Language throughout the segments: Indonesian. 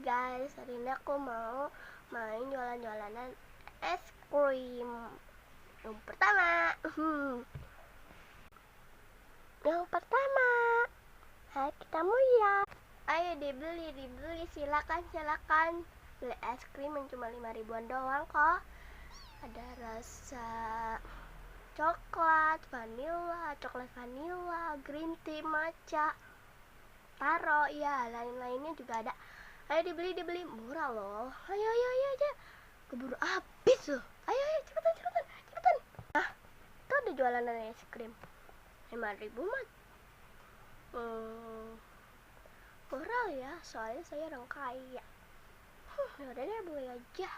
guys, hari ini aku mau main jualan-jualanan es krim. Yang pertama, hai kita Mulia. Ayo dibeli, silakan beli es krim yang cuma 5 ribuan doang kok. Ada rasa coklat vanilla, green tea, matcha, taro, ya lain-lainnya juga ada. Ayo dibeli, murah loh. Ayo aja, keburu habis loh. Ayo cepetan. Nah, itu ada jualan es krim 5.000 mah. Murah ya, soalnya saya orang kaya. Yaudah deh, beli aja.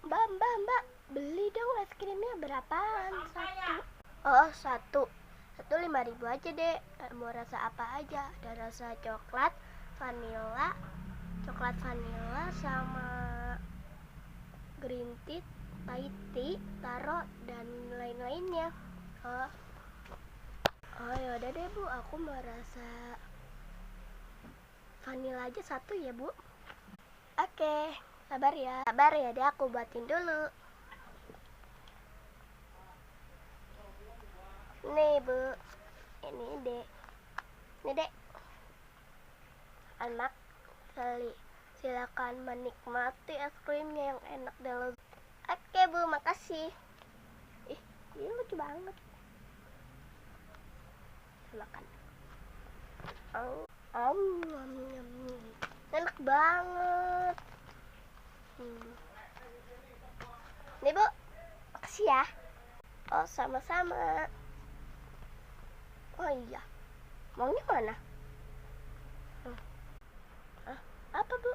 Mbak, beli dong es krimnya berapaan? Satu 5.000 aja deh. Mau rasa apa aja? Ada rasa coklat vanilla sama green tea, Thai tea, taro dan lain-lainnya. Yaudah deh Bu, aku mau rasa vanilla aja satu ya Bu. Oke, sabar ya deh, aku buatin dulu. Nih Bu, ini dek anak kali. Silakan menikmati es krimnya yang enak dan lezat. Oke Bu, makasih. Ini lucu banget. Silakan. Enak banget. Nih Bu, makasih ya. Sama-sama. Oh iya, maunya mana? Apa Bu?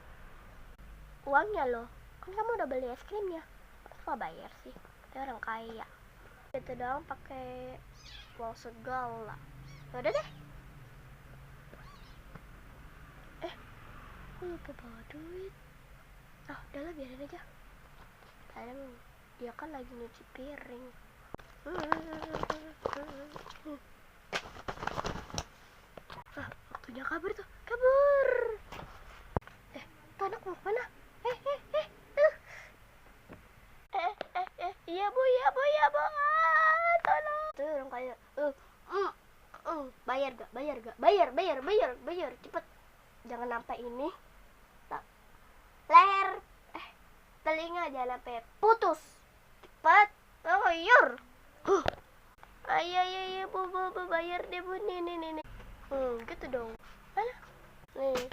Uangnya loh, kan kamu udah beli es krimnya. Kenapa bayar sih? Kita orang kaya. Itu doang pakai uang segala. Udah deh. Aku lupa bawa duit. Udahlah, biarin aja. Kadang dia kan lagi nyuci piring. Waktunya kabur. Tuh anak mau kemana? Iya bu, tolong. Tuh orang kaya. Bayar cepet. Jangan sampai ini leher, telinga jangan sampai putus. Cepet, bayar. Ayo bu, bayar deh Bu, nih. Gitu dong. Mana? Nih.